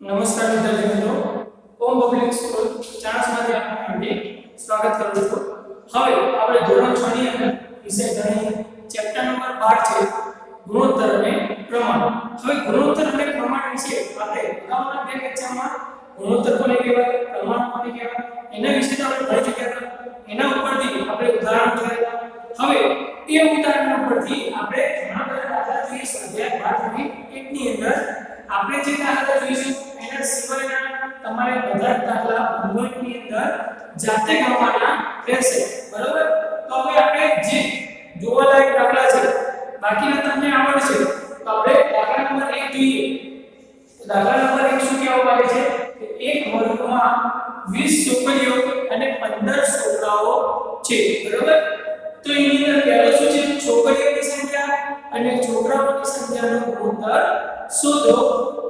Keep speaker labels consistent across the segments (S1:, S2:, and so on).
S1: નમસ્કાર વિદ્યાર્થી મિત્રો, ઓમ પબ્લિક સ્કૂલ ચાણસમાંથી આપનું હાર્દિક સ્વાગત કરું છું. હવે આપણે ધોરણ 6 ની અંદર વિષય ગણિત ચેપ્ટર નંબર 12 છે ગુણોત્તર અને પ્રમાણ. હવે ગુણોત્તર અને પ્રમાણ વિશે આપણે અગાઉના બે લેક્ચરમાં ગુણોત્તર કોને કહેવાય, પ્રમાણ કોને કહેવાય એના વિશે તો આપણે ભણી ચૂક્યા હતા. એના ઉપરથી આપણે ઉદાહરણ જોયા. હવે એ ઉદાહરણ ઉપરથી આપણે ઘણા બધા દાખલા જોઈએ. સ્વાધ્યાય 12 ની અંદર આપણે જે દાખલા જોઈશું એના સિવાયના તમારે બધા દાખલા હોમવર્કની અંદર જાતે ગણવાના રહેશે. બરોબર? તો હવે આપણે જે જોવાલાયક દાખલા છે બાકીના તમને આવડશે. તો આપણે દાખલા નંબર 1 જોઈએ. તો દાખલા નંબર 1 શું કહેવા માંગે છે કે એક વર્ગમાં 20 છોકરીઓ અને 15 છોકરાઓ છે. બરોબર? તો એની અંદર પહેલો શું છે, છોકરીઓની સંખ્યા અને છોકરાઓની સંખ્યાનો ગુણોત્તર શોધો.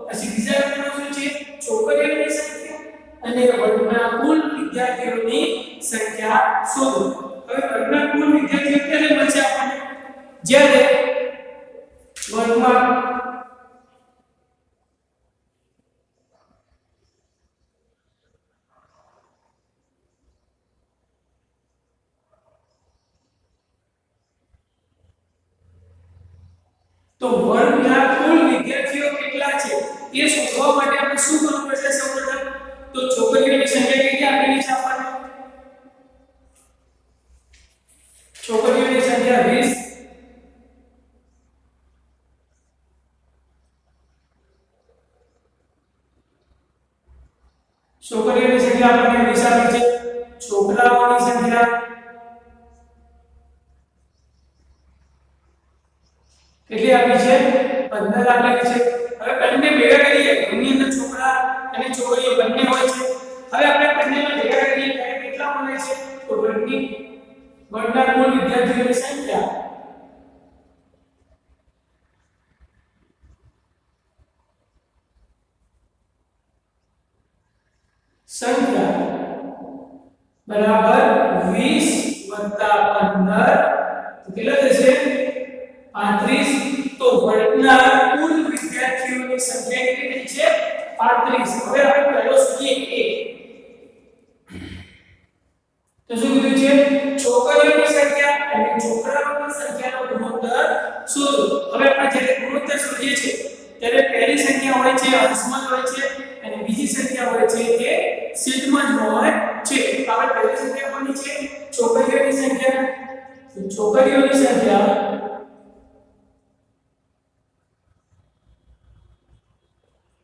S1: પછી બીજા નંબરનો શું છે, છોકરીઓની સંખ્યા અને વર્ગના કુલ વિદ્યાર્થીઓની સંખ્યા શોધો. હવે વર્ગના કુલ વિદ્યાર્થીઓ ક્યારે મળશે આપણને, જ્યારે વર્ગમાં તો વર્ગના કુલ વિદ્યાર્થીઓ કેટલા છે એ શોધવા માટે આપણે શું કરવું પડશે? સૌપ્રથમ તો છોકરીઓની સંખ્યા કેટલી આપેલી છે આપણને? છોકરીઓની સંખ્યા 20, છોકરીઓની સંખ્યા આપણને 20 આપી છે. છોકરાઓની સંખ્યા કેટલી આપી છે? 15 આપેલી છે. હવે બંને ભેગા કરીએ, એની અંદર છોકરા અને છોકરીઓ બંને હોય છે. હવે આપણે બંનેને ભેગા કરીએ ત્યારે કેટલા મળે છે? તો વર્ગના કુલ વિદ્યાર્થીઓની સંખ્યા બરાબર 20 + 15 તો કેટલા થશે? 35. તો વર્ગના કુલ વિદ્યાર્થીઓની સંખ્યા કેટલી છે? 35. હવે આપણે પહેલો શોધીએ તો શું કીધું છે? છોકરીઓની સંખ્યા અને છોકરાઓની સંખ્યાનો ગુણોત્તર શોધો. હવે આપણે જ્યારે ગુણોત્તર શોધીએ છીએ ત્યારે પહેલી સંખ્યા હોય છે અંશમાં હોય છે અને બીજી સંખ્યા હોય છે તે છેદમાં જ હોય છે. આપણે પહેલી સંખ્યા કોની છે? છોકરીઓની સંખ્યા. તો છોકરીઓની સંખ્યા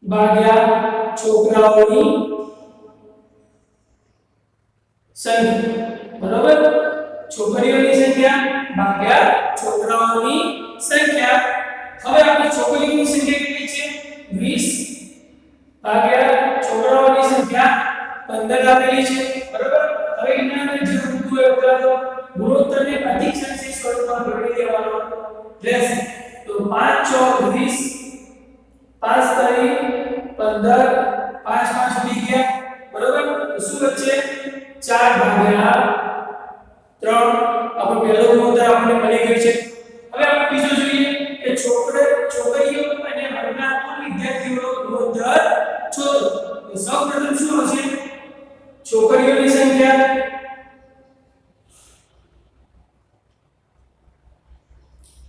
S1: ભાગ્યા છોકરાઓની સંખ્યા. બરોબર? છોકરીઓની સંખ્યા ભાગ્યા છોકરાઓની સંખ્યા. હવે આપણી છોકરીઓની સંખ્યા કેટલી છે? 20 ભાગ્યા છોકરાઓની સંખ્યા 15 આપેલી છે. બરોબર? હવે એના અંદર જે રૂપો ઉતારો ગુણોત્તરને અધિક સંખ્યા સ્વરૂપમાં જોડી દેવાનો રહેશે. તો 5 × 4 = 20, 5 × 3 = 15, 5 5 ઉડી ગયા. બરોબર? તો શું બચશે? 4/3. આપણો પહેલો ગુણોત્તર આપણને મળી ગયો છે. હવે આપણે બીજો જોઈએ કે છોકરીઓ અને વર્ગના કુલ વિદ્યાર્થીઓનો ગુણોત્તર શોધો. તો સૌપ્રથમ શું હશે? છોકરીઓની સંખ્યા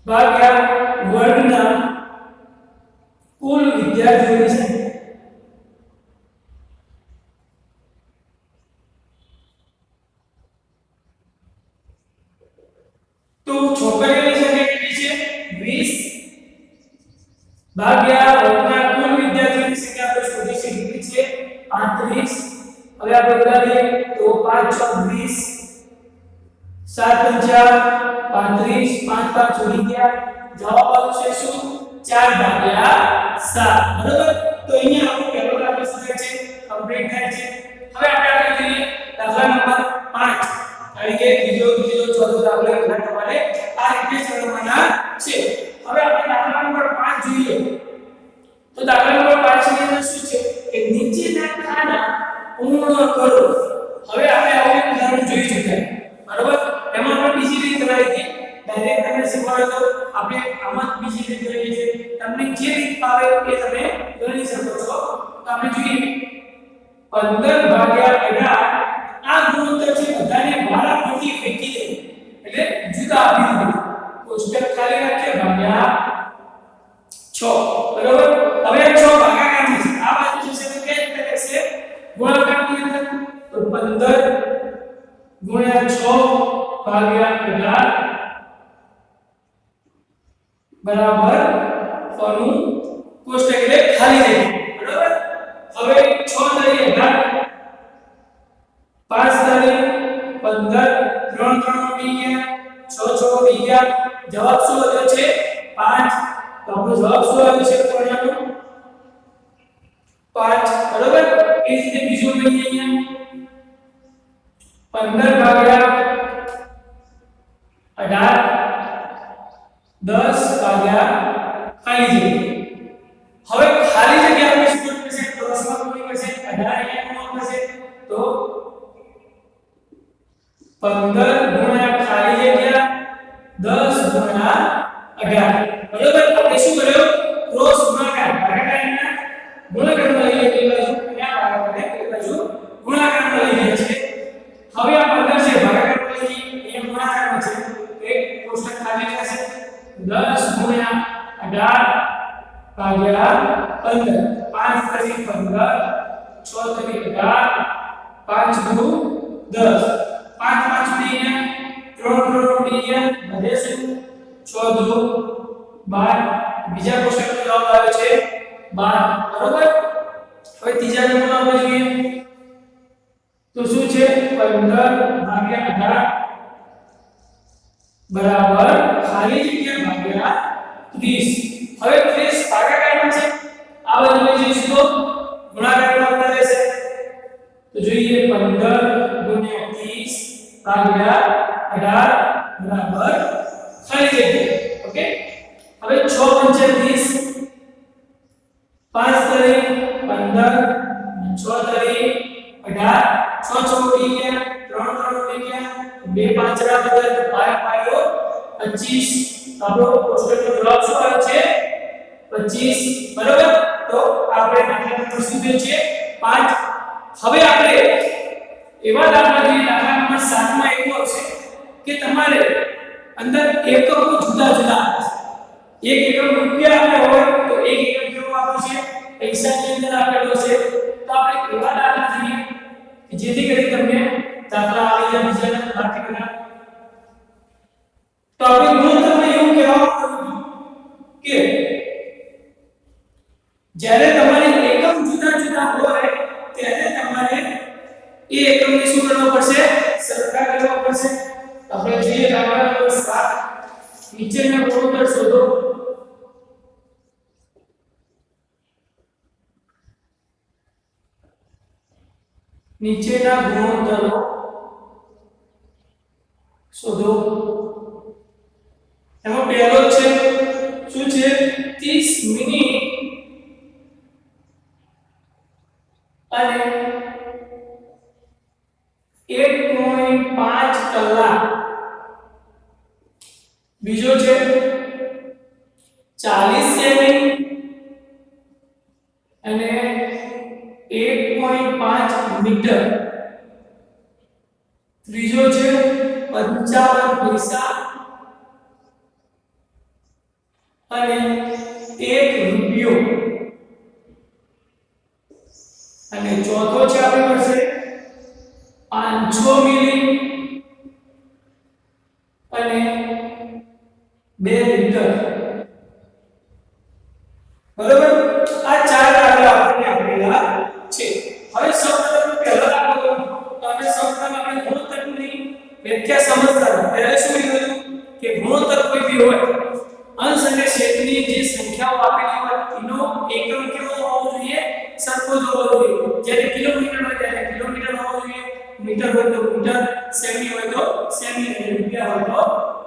S1: ભાગ્યા વર્ગના કુલ વિદ્યાર્થીઓની સંખ્યા. તો છોકરીઓની સંખ્યા કેટલી છે? 20 ભાગ્યા વર્ગના કુલ વિદ્યાર્થીઓની સંખ્યા આપણે શોધી છે કેટલી છે? 35. હવે આપણે ઉડાડીએ તો 5 × 6 = 20, 7 × 5 = 35, 5 5 ઉડી ગયા. જવાબ આવશે શું? 4/7. બરોબર? તો અહીંયા આપણો પહેલો દાખલો શું થાય છે? કમ્પ્લીટ થાય છે. હવે આપણે આગળ જોઈએ દાખલા નંબર 5. આવી કે ત્રીજો ચોથો દાખલો બધા તમારે આ રીતે ગણવાના છે. હવે આપણે દાખલા નંબર 5 જોઈએ. તો દાખલા નંબર 5 ની અંદર શું છે કે નીચેના ખાના પૂર્ણ કરો. હવે આપણે આવું એક ઉદાહરણ જોઈ ચૂક્યા. બરોબર? એમાં આપણે બીજી રીત કરાવી હતી. ડાયરેક્ટ તમને શીખવાડો તો આપણે આમાં બીજી રીત કરીએ છીએ. તમને જે રીત ફાવે એ તમે ગણી શકો છો. તો આપણે જોઈએ 15 ભાગ્યા 18 આ ગુણોત્તર છે બધાને વારાફરતી ફેંકી દે એટલે જુદા આપી દે કોષ્ટક ખાલી રાખીએ ભાગ્યા 6 બરોબર હવે 6 ભાગાકારની છે આ બાજુ જશે તો કઈ રીતે થશે ગુણાકારની અંદર તો 15 ગુણ્યા 6 ભાગ્યા 18 બરાબર ફોર્મું કોષ્ટક એટલે ખાલી જગ્યા બરોબર હવે 6 તરી 18 5 તરી 15 3 3 ઉડી ગયા 6 6 ઉડી ગયા જવાબ શું વધ્યો છે 5 તો આપણો જવાબ શું આવ્યો છે કોણનો 5 બરોબર એ જ રીતે બીજું લઈએ અહીંયા 15 ભાગ્યા 18 10 ભાગ્યા ખાલી જગ્યા હવે ખાલી જગ્યા આપણે શું કરશે ક્રોસમાં કોની કરશે 18 અહીંયા કોણ કરશે તો 15 ગુણ્યા ખાલી જગ્યા 10 ગુણ્યા 18 બરોબર આપણે શું કર્યો ક્રોસ ગુણાકાર ભાગાકારના ગુણાકારમાં લઈ લીધી બાજુ અને આ ભાગાકારને પેલી બાજુ ગુણાકારમાં લઈ લીધી છે હવે આ 15 છે ભાગાકારમાં લઈ લીધી એ ગુણાકારમાં છે એક કોષ્ટક ખાલી થશે 10 ગુણ્યા 18 ભાગ્યા 15 5 તરી 15 6 તરી 18 5 દુ 10 5 5 ઉડી ગયા 3 3 ઉડી ગયા વધે શું 6 દુ 12 બીજા કોષ્ટકનો જવાબ આવે છે 12 બરોબર હવે ત્રીજા નંબરનો આપણે જોઈએ તો શું છે 15 ભાગ્યા 18 બરાબર ખાલી જગ્યા ભાગ્યા 30 હવે 30 ભાગાકારમાં છે આ બાજુ લઈ જઈશું તો ગુણાકારમાં આવતા રહેશે તો જોઈએ 15 ગુણ્યા 30 ભાગ્યા 18 બરાબર ખાલી જગ્યા ઓકે હવે 6 પંચા 30 5 તરી 15 6 તરી 18 6 6 ઉડી ગયા 3 3 ઉડી ગયા 2 5 રા બદલ 5 પાયો 25 આપણો કોષ્ટકનો જવાબ શું આવે છે 25 બરોબર તો આપણે દાખલા નંબર શું છે 5 હવે આપણે એવા દાખલા જોઈએ દાખલા નંબર 7 માં એવું આવશે કે તમારે અંદર એકમો જુદા જુદા આપશે એક એકમ રૂપિયા આપણે હોય તો એક એકમ કેવો આપે છે પૈસાની અંદર આપેલો છે તો આપણે એવા દાખલા જોઈએ કે જેથી કરી તમને દાખલા આવી જાય બીજા બાકી બધા તો આપણે ગુણોત્તરમાં એવું કહેવામાં કે જ્યારે તમારે એકમ જુદા જુદા હોય ત્યારે તમારે એ એકમને શું કરવો પડશે સરખા કરવા પડશે આપણે જોઈએ દાખલા નંબર 7 નીચેના ગુણોત્તર શોધો નીચેના ગુણોત્તરો શોધો એમાં પહેલો છે શું છે 30 મિનિટ અને 1.5 કલાક બીજો છે 40 સેમી અને 1.5 મીટર ત્રીજો છે 55 પૈસા અને 1 રૂપિયો અને ચોથો છે આપણી પાસે 500 મિલી અને 2 મીટર બરોબર આ ચાર દાખલા આપણને આપેલા છે હવે સૌપ્રથમ પહેલો દાખલો તો આપણે સૌપ્રથમ આપણે ગુણોત્તરની વ્યાખ્યા સમજતા પહેલા શું કીધું કે ગુણોત્તર કોઈ બી હોય અંશ અને છેદની જે સંખ્યાઓ આપેલી હોય એનો એકમ કેવો હોવો જોઈએ સરખો જ હોવો જોઈએ જ્યારે કિલોમીટર હોય ત્યારે કિલોમીટર હોવો જોઈએ મીટર હોય તો મીટર સેમી હોય તો સેમી અને રૂપિયા હોય તો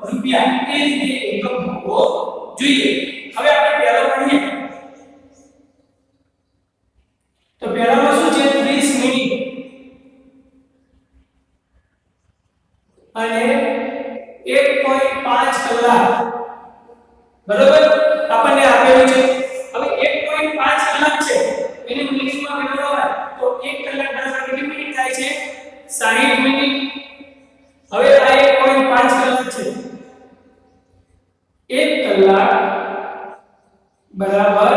S1: રૂપિયા એ રીતે એકમ હોવો જોઈએ હવે આપણે પહેલો ગણીએ તો પહેલામાં શું છે 30 મિનિટ અને 1.5 કલાક બરોબર આપણને આપેલું છે હવે 1.5 કલાક છે એને મિનિટમાં મેળવવો હોય તો 1 કલાક બરાબર કેટલી મિનિટ થાય છે 60 મિનિટ હવે આ 1.5 કલાક છે 1 કલાક બરાબર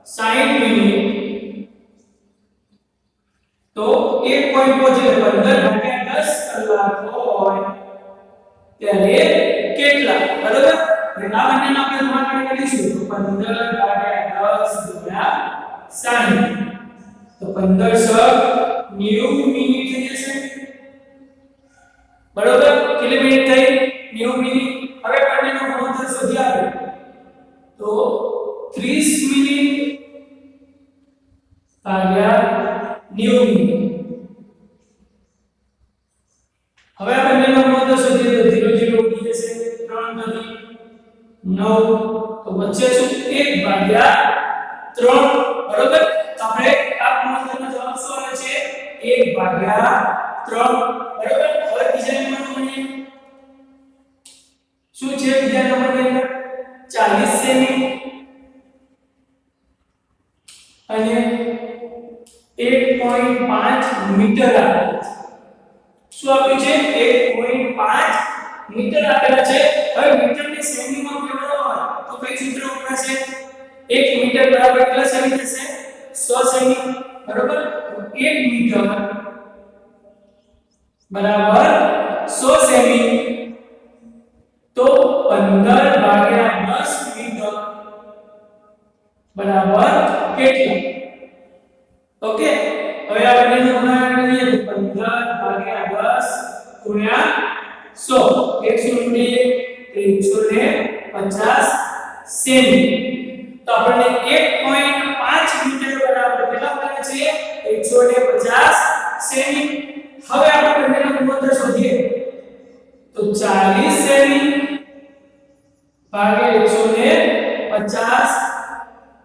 S1: 60 મિનિટ તો 1.5 એટલે 15 ભાગ્યા 10 કલાક હોય ત્યારે કેટલા બરાબર અને આ બંનેનો આપણે ગુણાકાર કરીશું તો 15 ભાગ્યા 10 ગુણ્યા 60 તો 15 90 મિનિટ થઈ જશે બરાબર કેટલી મિનિટ થઈ 90 મિનિટ હવે બંનેનો ગુણોત્તર શોધી આપણે તો 30 મિનિટ ભાગ્યા 90 મિનિટ હવે આ બંનેનો ગુણોત્તર શોધીએ તો 0 0 ઉડી જશે 3 ગણી 9 તો વચ્ચે શું 1 ભાગ્યા 3 બરાબર તો આપણે આ ગુણોત્તરનો જવાબ શું આવે છે 1 ભાગ્યા 3 બરાબર હવે બીજા નંબરનો ગણીએ શું છે બીજા નંબરની અંદર 40 સેમી અને 1.5 મીટર આપેલા છે શું આપ્યું છે 1.5 મીટર આપેલા છે હવે મીટરને સેમીમાં ફેરવવો હોય તો કઈ સૂત્ર વપરાશે 1 મીટર બરાબર કેટલા સેમી થશે 100 સેમી બરાબર તો 1 મીટર બરાબર 100 સેમી તો 15 ભાગ્યા 10 મીટર બરાબર કેટલા ઓકે હવે આ બંનેનો ગુણાકાર કરીએ તો 15 ભાગ્યા 10 ગુણ્યા 100 100 ઉડીએ તો 150 સેમી તો આપણને 1.5 મીટર બરાબર કેટલા મળે છે 150 સેમી હવે આપણે બંનેનો ગુણોત્તર શોધીએ તો 40 સેમી ભાગ્યા 150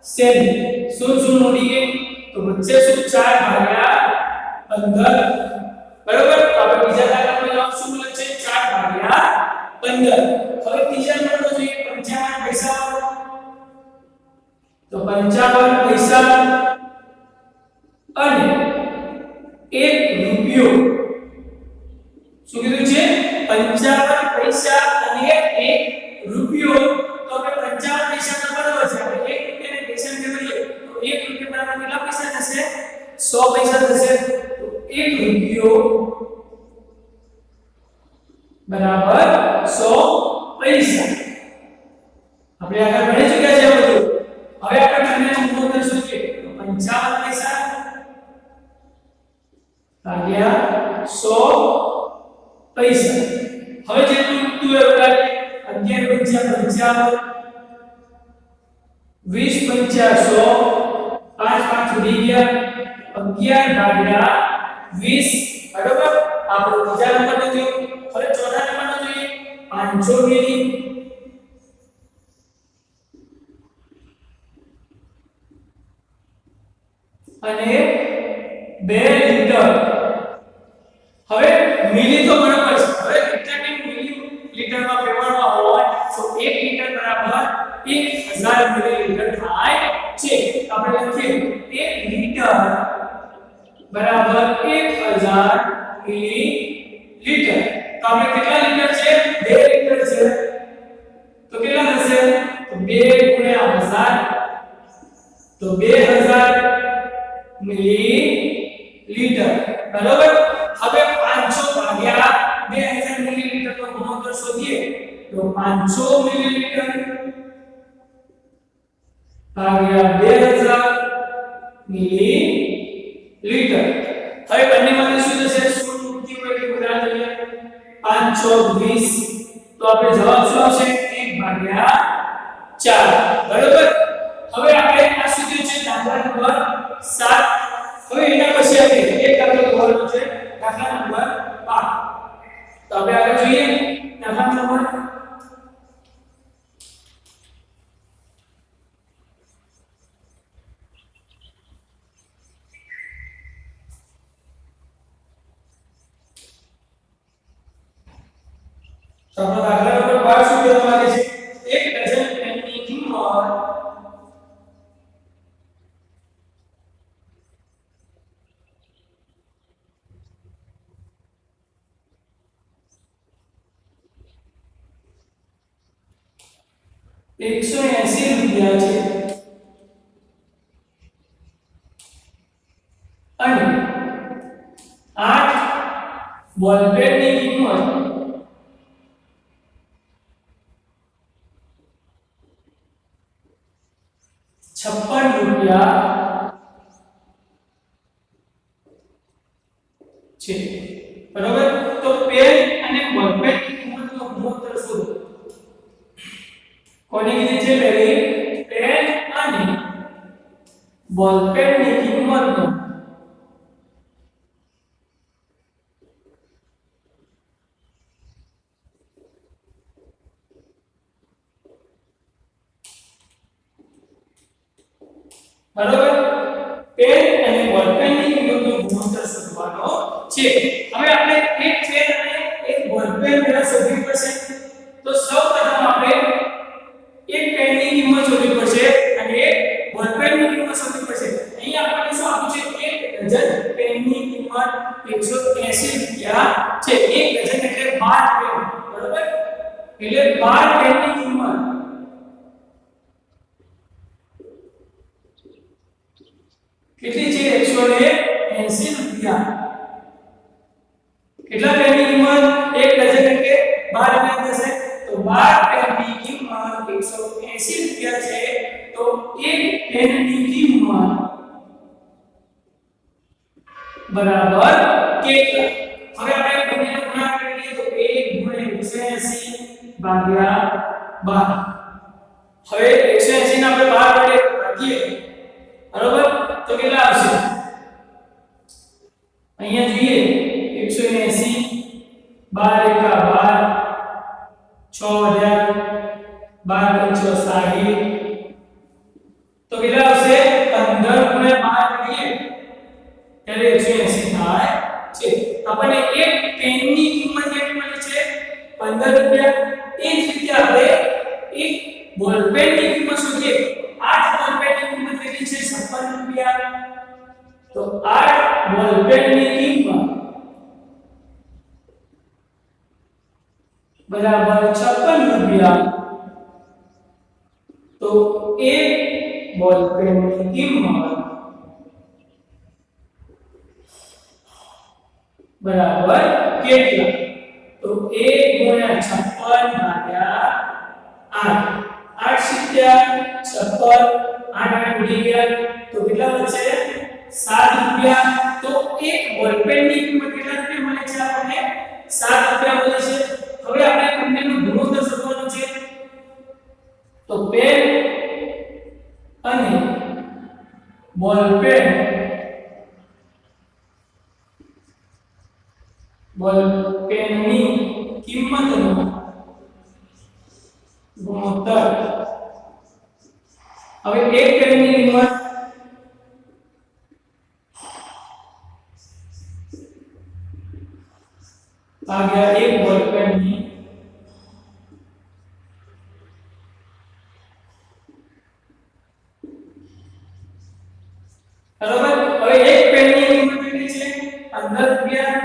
S1: સેમી શું ઉડી ગઈ તો વચ્ચે શું 4 ભાગ્યા 15 બરાબર તો આપણે બીજા દાખલામાં જવાબ શું મળે છે 4 ભાગ્યા 15 હવે ત્રીજા નંબરનો જોઈએ 55 પૈસા તો 55 પૈસા અને 1 રૂપિયો શું કીધું છે 55 પૈસા અને 1 રૂપિયો તો આપણે 55 પૈસા બરાબર છે આપણે 1 રૂપિયાને પૈસા ફેરવીએ તો 1 રૂપિયા બરાબર કેટલા પૈસા થશે 100 પૈસા થશે તો 1 રૂપિયો બરાબર 100 પૈસા આપણે આગળ ભણી ચૂક્યા છે બધું હવે આપણે બંનેનો ગુણોત્તર શોધીએ તો 55 પૈસા ભાગ્યા 100 પૈસા હવે જેટલું તું એ ઉડાડી 11 પંચા 55 20 પંચા 100 5 5 ઉડી ગયા 11 ભાગ્યા 20 બરાબર આપણે ત્રીજા નંબરનો જોયો હવે ચોથા નંબરનો જોઈએ 500 મિલી અને 2 લીટર હવે મિલી તો બરાબર છે હવે લીટરને મિલી લીટરમાં ફેરવવા હોય તો 1 લીટર બરાબર 1000 મિલીલીટર થાય છે આપણે લખીએ 1 લીટર બરાબર 1000 મિલીલીટર તો આપણે કેટલા લીટર છે 2 લીટર છે તો કેટલા થશે તો 2 ગુણ્યા 1000 તો 2000 મિલીલીટર બરાબર હવે 500 ભાગ્યા 2000 મિલીલીટર નો ગુણોત્તર શોધીએ તો 500 મિલીલીટર ભાગ્યા 2000 મિલીલીટર હવે બંનેમાંથી શું થશે શૂન્ય મુક્તિ હોય એટલે ઉડાડ લઈએ 520 તો આપણે જવાબ શું આવશે 1 ભાગ્યા 4 બરાબર હવે આપણે આ સૂત્ર છે દાખલા નંબર 7 હવે એના પછી આપણે એક દાખલો જોવાનો છે દાખલા નંબર 8 તો આપણે આગળ જોઈએ દાખલા નંબર તો આપણો દાખલા નંબર 12 શું કહેવા માંગે છે એક ડઝન પેનની કિંમત 180 રૂપિયા છે અને 8 બોલપેનની કિંમત 56 રૂપિયા છે બરાબર તો પેન અને બોલપેનની કિંમતનો ગુણોત્તર શોધો કોની કીધી છે પહેલી પેન અને બોલપેનની કિંમતનો બરાબર પેન અને બોલપેનની કિંમતનો ગુણોત્તર શોધવાનો છે હવે આપણે એક પેન અને એક બોલપેન પહેલા શોધવી પડશે તો સૌપ્રથમ આપણે એક પેનની કિંમત શોધવી પડશે અને એક બોલપેનની કિંમત શોધવી પડશે અહીં આપણને શું આપ્યું છે એક ડઝન પેનની કિંમત 180 રૂપિયા છે એક ડઝન એટલે 12 પેન બરાબર એટલે 12 પેનની કિંમત કેટલી છે 180 રૂપિયા કેટલા પેનની કિંમત એક ડઝન એટલે 12 પેન થશે તો 12 પેનની કિંમત 180 રૂપિયા છે તો એક પેનની કિંમત બરાબર કેટલા હવે આપણે બંનેનો ગુણાકાર કરીએ તો 1 * 180 ભાગ્યા 12 હવે 180 ને આપણે 12 વડે ભાગીએ બરાબર તો કેટલા આવશે અહીંયા જોઈએ 180 12 એકા 12 6 12 પંચો 60 તો કેટલા આવશે 15 * 12 કરીએ ત્યારે 180 થાય છે આપણને એક પેનની કિંમત કેટલી મળી છે 15 રૂપિયા એ જ રીતે આપણે એક બોલપેનની કિંમત શોધીએ 8 બોલપેનની કિંમત કેટલી છે 56 રૂપિયા તો 8 બોલપેનની કિંમત બરાબર 56 રૂપિયા તો એક બોલપેનની કિંમત બરાબર કેટલા તો 1 * 56 ભાગ્યા 8 8 સીત્યા 56 8 ઉડી ગયા તો કેટલા બચે 7 રૂપિયા તો એક બોલપેનની કિંમત કેટલા રૂપિયા મળે છે આપણને 7 રૂપિયા મળે છે હવે આપણે બંનેનો ગુણોત્તર શોધવાનો છે તો પેન અને બોલપેનની કિંમતનો ગુણોત્તર હવે એક પેનની કિંમત ભાગ્યા એક બોલપેનની બરાબર હવે એક પેનની કિંમત કેટલી છે 15 રૂપિયા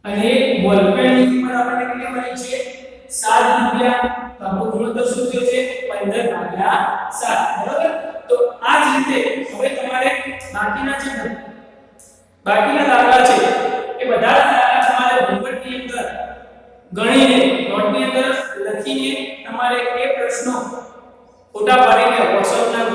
S1: અને એક બોલપેનની કિંમત આપણને કેટલી મળી છે 7 રૂપિયા તો આપણો ગુણોત્તર શું થયો છે 15 ભાગ્યા 7 બરાબર તો આ જ રીતે હવે તમારે બાકીના દાખલા છે એ બધા દાખલા તમારે હોમવર્કની અંદર ગણીને નોટની અંદર લખીને તમારે એ પ્રશ્નો ફોટા પાડીને WhatsApp ના